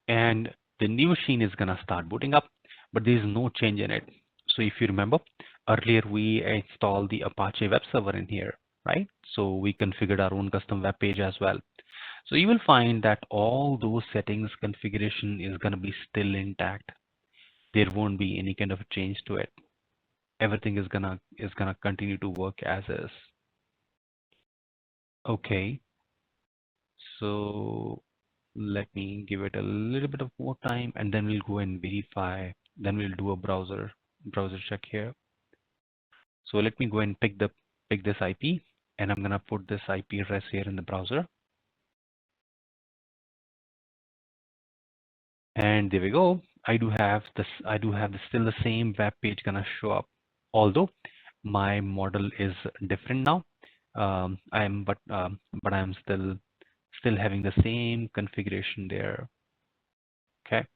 and the new machine is gonna start booting up, but there is no change in it. So if you remember, earlier we installed the Apache web server in here, right? So we configured our own custom web page as well. So you will find that all those settings configuration is gonna be still intact. There won't be any kind of change to it. Everything is gonna continue to work as is. Okay, so let me give it a little bit of more time and then we'll go and verify. Then we'll do a browser check here. So let me go and pick this IP and I'm gonna put this IP address here in the browser. And there we go. I do have still the same web page gonna show up. Although my model is different now. But I'm still having the same configuration there. Okay.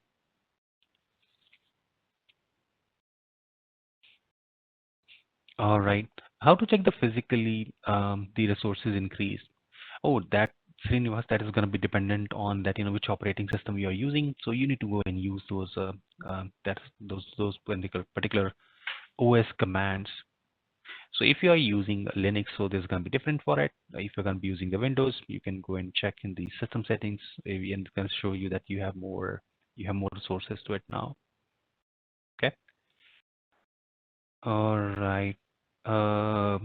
All right. How to check the physically the resources increased? Oh, that Srinivas, that is going to be dependent on that which operating system you are using. So you need to go and use those particular OS commands. So if you are using Linux, so there's going to be different for it. If you're going to be using the Windows, you can go and check in the system settings, and it's going to show you that you have more resources to it now. Okay. All right. Uh,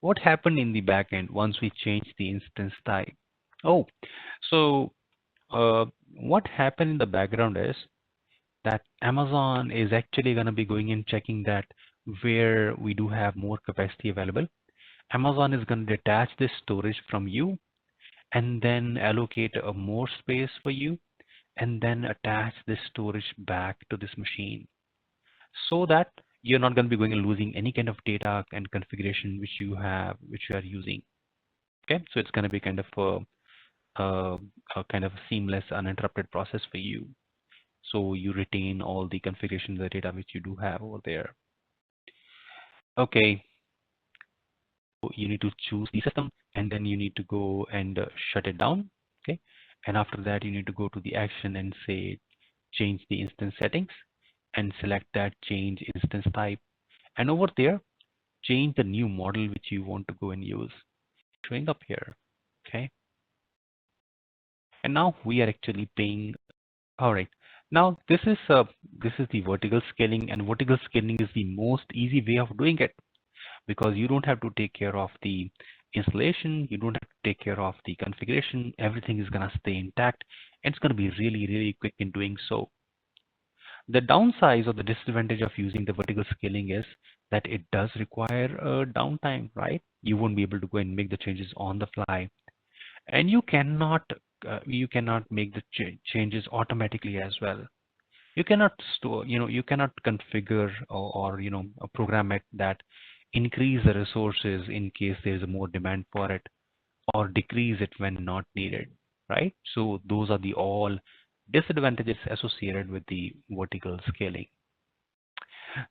what happened in the backend once we changed the instance type? Oh, so what happened in the background is that Amazon is actually going to be going and checking that where we do have more capacity available. Amazon is going to detach this storage from you and then allocate a more space for you and then attach this storage back to this machine so that you're not going to be going and losing any kind of data and configuration which you are using. Okay, so it's going to be kind of a kind of seamless, uninterrupted process for you. So you retain all the configuration, the data which you do have over there. Okay, so you need to choose the system and then you need to go and shut it down. Okay, and after that you need to go to the action and say change the instance settings and select that change instance type. And over there, change the new model which you want to go and use. Showing up here. Okay. And now we are actually paying. All right. Now this is the vertical scaling, and vertical scaling is the most easy way of doing it because you don't have to take care of the installation, you don't have to take care of the configuration. Everything is gonna stay intact. And it's gonna be really, really quick in doing so. The downside or the disadvantage of using the vertical scaling is that it does require a downtime, right? You won't be able to go and make the changes on the fly, and you cannot make the changes automatically as well. You cannot store, you cannot configure or program it that increase the resources in case there is a more demand for it or decrease it when not needed, right? So those are the all disadvantages associated with the vertical scaling.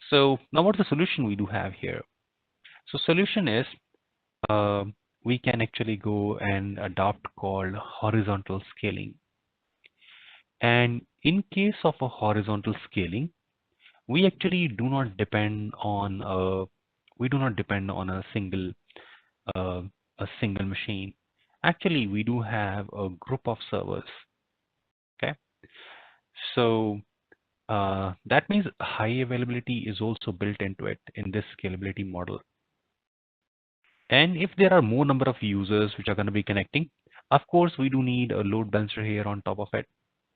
So now what's the solution we do have here? So solution is uh, we can actually go and adopt called horizontal scaling. And in case of a horizontal scaling, we actually do not depend on a single uh, machine. Actually, we do have a group of servers. Okay, so that means high availability is also built into it in this scalability model. And if there are more number of users which are going to be connecting, of course, we do need a load balancer here on top of it.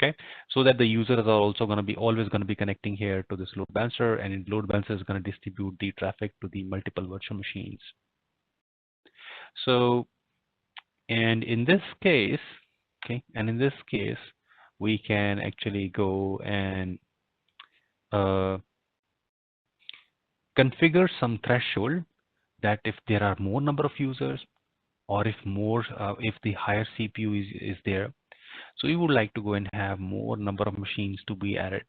Okay, so that the users are also going to be always going to be connecting here to this load balancer, and load balancer is going to distribute the traffic to the multiple virtual machines. So, and in this case, we can actually go and uh, configure some threshold that if there are more number of users or if the higher CPU is there, so we would like to go and have more number of machines to be added.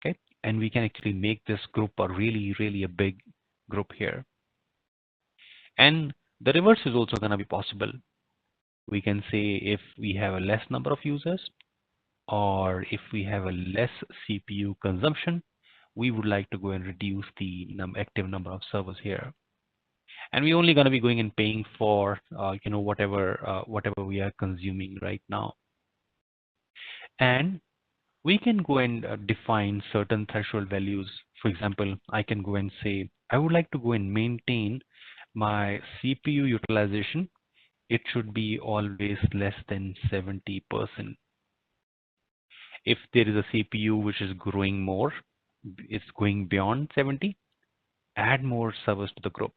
Okay, and we can actually make this group a really a big group here. And the reverse is also going to be possible. We can say if we have a less number of users or if we have a less CPU consumption, we would like to go and reduce the active number of servers here. And we're only going to be going and paying for whatever we are consuming right now. And we can go and define certain threshold values. For example, I can go and say I would like to go and maintain my CPU utilization. It should be always less than 70%. If there is a CPU which is growing more, it's going beyond 70, add more servers to the group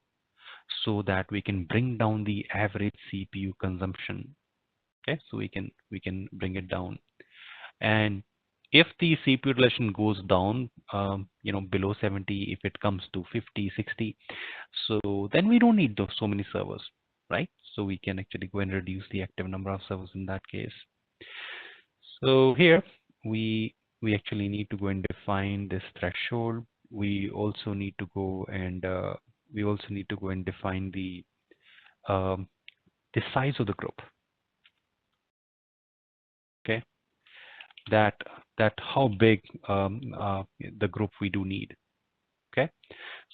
so that we can bring down the average CPU consumption. Okay, so we can bring it down. And if the CPU utilization goes down, below 70, if it comes to 50, 60, so then we don't need so many servers, right? So we can actually go and reduce the active number of servers in that case. So here we actually need to go and define this threshold. We also need to go and define the size of the group. Okay, that how big the group we do need. Okay,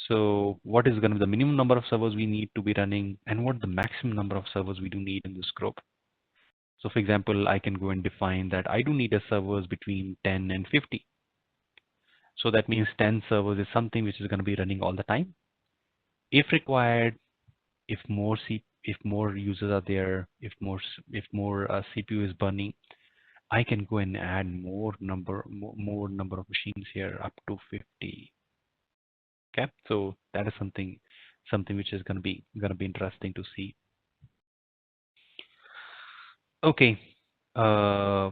so what is going to be the minimum number of servers we need to be running, and what the maximum number of servers we do need in this group. So for example, I can go and define that I do need a servers between 10 and 50. So that means 10 servers is something which is going to be running all the time. If required, if more users are there, if more CPU is burning, I can go and add more number of machines here up to 50. Okay, so that is something which is going to be interesting to see. Okay, I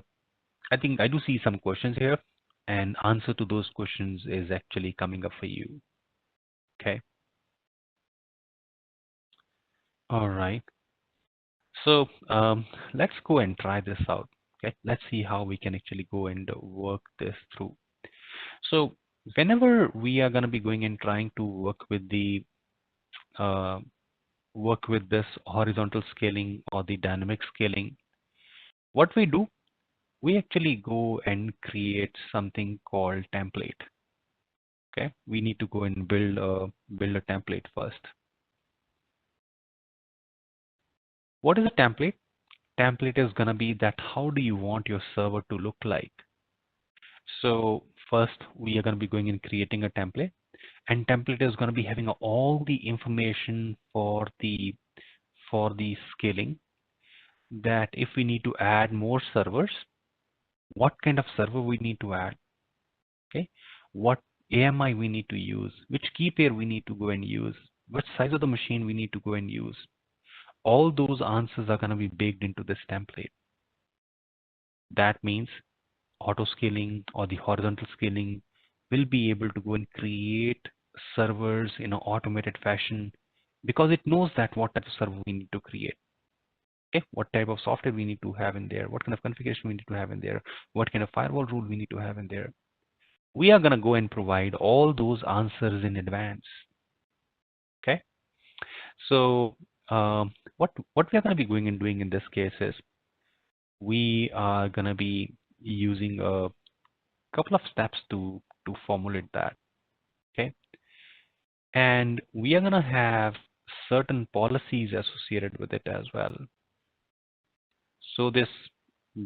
think I do see some questions here, and answer to those questions is actually coming up for you. Okay. All right. So let's go and try this out. Okay. Let's see how we can actually go and work this through. So whenever we are going to be going and trying to work with this horizontal scaling or the dynamic scaling, what we do, we actually go and create something called template. Okay, we need to go and build a template first. What is a template? Template is gonna be that how do you want your server to look like. So first we are gonna be going and creating a template, and template is gonna be having all the information for the scaling, that if we need to add more servers, what kind of server we need to add. Okay, what AMI we need to use, which key pair we need to go and use, what size of the machine we need to go and use. All those answers are going to be baked into this template. That means auto scaling or the horizontal scaling will be able to go and create servers in an automated fashion, because it knows that what type of server we need to create. Okay, what type of software we need to have in there, what kind of configuration we need to have in there, what kind of firewall rule we need to have in there. We are going to go and provide all those answers in advance. Okay, so what we are going to be going and doing in this case is we are going to be using a couple of steps to formulate that. Okay, and we are going to have certain policies associated with it as well. So this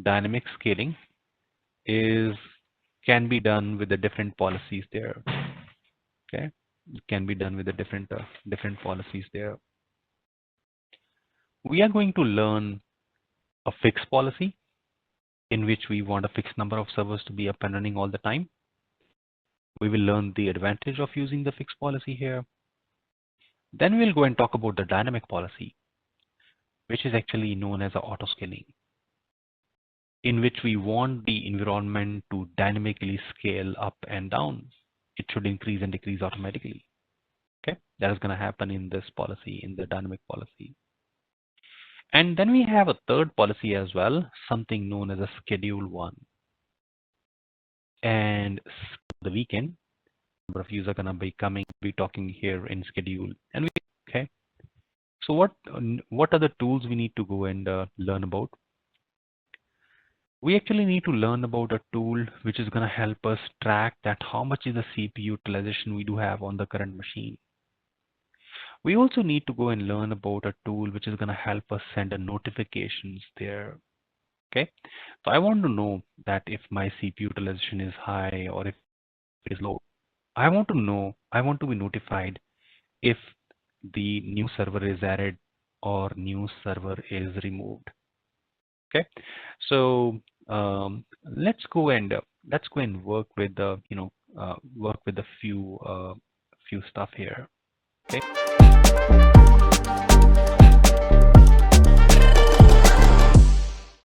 dynamic scaling can be done with the different policies there. Okay, it can be done with the different policies there. We are going to learn a fixed policy in which we want a fixed number of servers to be up and running all the time. We will learn the advantage of using the fixed policy here. Then we'll go and talk about the dynamic policy, which is actually known as auto scaling, in which we want the environment to dynamically scale up and down. It should increase and decrease automatically. Okay, that is going to happen in this policy, in the dynamic policy. And then we have a third policy as well, something known as a schedule one. And the weekend, number of users are going to be talking here in schedule. And okay. So what are the tools we need to go and learn about? We actually need to learn about a tool which is going to help us track that how much is the CPU utilization we do have on the current machine. We also need to go and learn about a tool which is going to help us send a notifications there. Okay, so I want to know that if my CPU utilization is high or if it is low. I want to know, I want to be notified if the new server is added or new server is removed. Okay, so let's go and work with the work with a few stuff here. Okay.